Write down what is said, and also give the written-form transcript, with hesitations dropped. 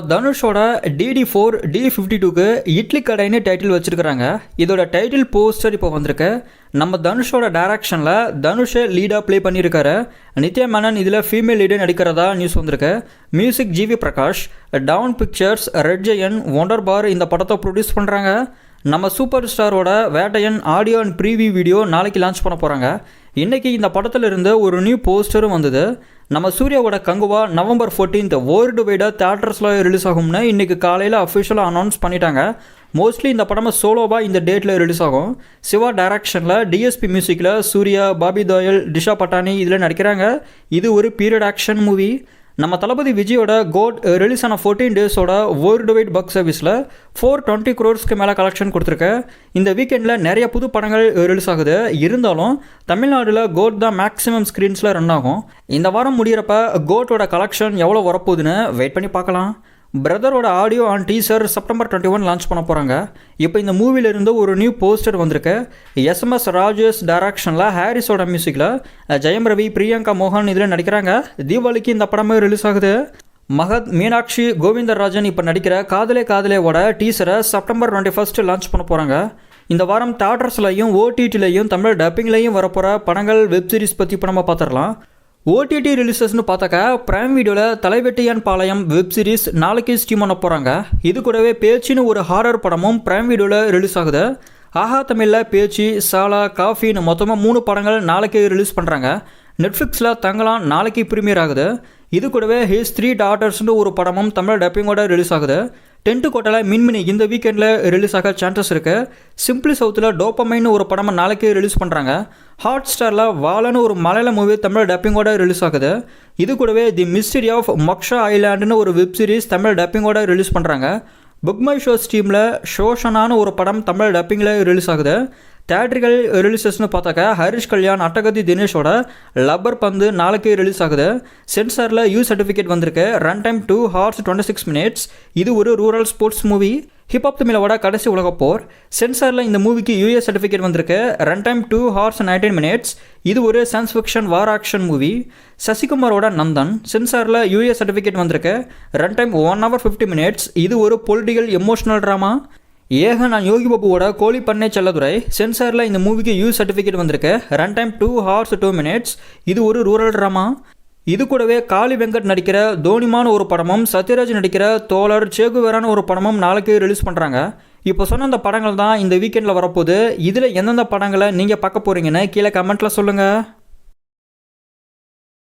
தனுஷோட DD4 D52க்கு இட்லி கடைன்னு title வச்சிருக்கிறாங்க. இதோட டைட்டில் போஸ்டர் இப்போ வந்திருக்கு. நம்ம தனுஷோட டைரக்ஷனில் தனுஷை லீடாக ப்ளே பண்ணியிருக்காரு. நித்யா மேனன் இதில் ஃபீமேல் லீடு நடிக்கிறதா நியூஸ் வந்திருக்கு. Music GV Prakash, Dawn Pictures, Red Giant, Wonder Bar இந்த படத்தை ப்ரொடியூஸ் பண்ணுறாங்க. நம்ம சூப்பர் ஸ்டாரோட Vettaiyan audio and preview video நாளைக்கு லான்ச் பண்ண போகிறாங்க. இன்றைக்கி இந்த படத்தில் இருந்து ஒரு நியூ போஸ்டரும் வந்தது. நம்ம சூர்யாவோட கங்குவா நவம்பர் 14 வேர்ல்டு வைடாக தியேட்டர்ஸில் ரிலீஸ் ஆகும்னு இன்றைக்கி காலையில் அஃபிஷியலாக அனௌன்ஸ் பண்ணிட்டாங்க. மோஸ்ட்லி இந்த படமாக சோலோவாக இந்த டேட்டில் ரிலீஸ் ஆகும். சிவா டைரக்ஷனில் DSP மியூசிக்கில் சூர்யா, பாபி தோயல், டிஷா பட்டானி இதில் நடிக்கிறாங்க. இது ஒரு பீரியட் ஆக்ஷன் மூவி. நம்ம தளபதி விஜயோட கோட் ரிலீஸ் ஆன 14 டேஸோட வேர்ல்டு வைட் பாக்ஸ் சர்வீஸில் 420 crores மேலே கலெக்ஷன் கொடுத்துருக்கு. இந்த வீக்கெண்டில் நிறைய புது படங்கள் ரிலீஸ் ஆகுது. இருந்தாலும் தமிழ்நாட்டில் கோட் தான் மேக்ஸிமம் ஸ்க்ரீன்ஸில் ரன் ஆகும். இந்த வாரம் முடிகிறப்ப கோட்டோட கலெக்ஷன் எவ்வளோ வரப்போகுதுன்னு வெயிட் பண்ணி பார்க்கலாம். பிரதரோட audio and teaser September 21 launch பண்ண போகிறாங்க. இப்போ இந்த மூவிலிருந்து ஒரு நியூ போஸ்டர் வந்திருக்கு. SMS ராஜேஷ் டைரக்ஷனில் ஹாரிஸோட மியூசிக்கில் ஜெயம் ரவி, பிரியங்கா மோகன் இதில் நடிக்கிறாங்க. தீபாவளிக்கு இந்த படமே ரிலீஸ் ஆகுது. மகத், மீனாட்சி, கோவிந்தராஜன் இப்போ நடிக்கிற காதலே காதலேவோட டீசரை செப்டம்பர் 21 லான்ச் பண்ண போகிறாங்க. இந்த வாரம் தியேட்டர்ஸ்லையும் OTTலையும் தமிழ் டப்பிங்லையும் வரப்போகிற படங்கள் வெப்சீரிஸ் பற்றி இப்போ நம்ம பார்த்துடலாம். OTT ரிலீசஸ்னு பார்த்தாக்கா பிரைம் வீடியோவில் தலைவெட்டியான் பாளையம் வெப் சீரிஸ் நாளைக்கு ஸ்ட்ரீம் பண்ண போகிறாங்க. இது கூடவே பேச்சின்னு ஒரு ஹாரர் படமும் பிரைம் வீடியோவில் ரிலீஸ் ஆகுது. ஆஹா தமிழில் பேச்சு, சாலா, காஃபின்னு மொத்தமாக 3 படங்கள் நாளைக்கு ரிலீஸ் பண்ணுறாங்க. நெட்ஃப்ளிக்ஸில் தங்கலாம் நாளைக்கு ப்ரீமியர் ஆகுது. இது கூடவே ஹிஸ் 3 டாட்டர்ஸ்னு ஒரு படமும் தமிழ் டப்பிங்கோட ரிலீஸ் ஆகுது. டென்ட்டு கோட்டையில் மின்மினி இந்த வீக்கெண்டில் ரிலீஸ் ஆக சான்சஸ் இருக்குது. சிம்பிளி சவுத்தில் டோப்பமைன்னு ஒரு படமாக நாளைக்கு ரிலீஸ் பண்ணுறாங்க. ஹாட் ஸ்டாரில் வாலன்னு ஒரு மலையாள மூவி தமிழ் டப்பிங்கோட ரிலீஸ் ஆகுது. இது கூடவே தி மிஸ்டரி ஆஃப் மக்ஷா ஐலாண்டுன்னு ஒரு வெப் சீரிஸ் தமிழ் டப்பிங்கோட ரிலீஸ் பண்ணுறாங்க. புக் மை ஷோ ஸ்ட்ரீமில் ஷோஷனான ஒரு படம் தமிழ் டப்பிங்கில் ரிலீஸ் ஆகுது. தேட்ரிக்கல் ரிலீசஸ்னு பார்த்தாக்கா ஹரிஷ் கல்யாண், அட்டகத்தி தினேஷோட லப்பர் பந்து நாளைக்கு ரிலீஸ் ஆகுது. சென்சாரில் சர்டிஃபிகேட் வந்திருக்கு. Run time 2 hours 26 minutes. இது ஒரு ரூரல் ஸ்போர்ட்ஸ் மூவி. ஹிப்ஹாப் தமிழோட கடைசி உலகப்போர். சென்சாரில் இந்த மூவிக்கு US சர்டிஃபிகேட் வந்திருக்கு. Run time 2 hours 19 minutes. இது ஒரு science fiction war action movie. சசிகுமாரோட நந்தன். சென்சாரில் US சர்டிஃபிகேட் வந்திருக்கு. Run time 1 hour 50 minutes. இது ஒரு பொலிட்டிக்கல் எமோஷனல் ட்ராமா. நான் யோகி பாபுவோட கோழி பண்ணை செல்லதுரை. சென்சாரில் இந்த மூவிக்கு US சர்டிஃபிகேட் வந்திருக்கு. Run time 2 hours 2 minutes. இது ஒரு ரூரல் ட்ராமா. இது கூடவே காளி வெங்கட் நடிக்கிற தோனிமான ஒரு படமும் சத்யராஜ் நடிக்கிற தோழர் சேகுவேரான ஒரு படமும் நாளைக்கு ரிலீஸ் பண்ணுறாங்க. இப்போ சொன்ன அந்த படங்கள் தான் இந்த வீக்கெண்டில் வரப்போகுது. இதில் எந்தெந்த படங்களை நீங்கள் பார்க்க போகிறீங்கன்னு கீழே கமெண்ட்டில் சொல்லுங்கள்.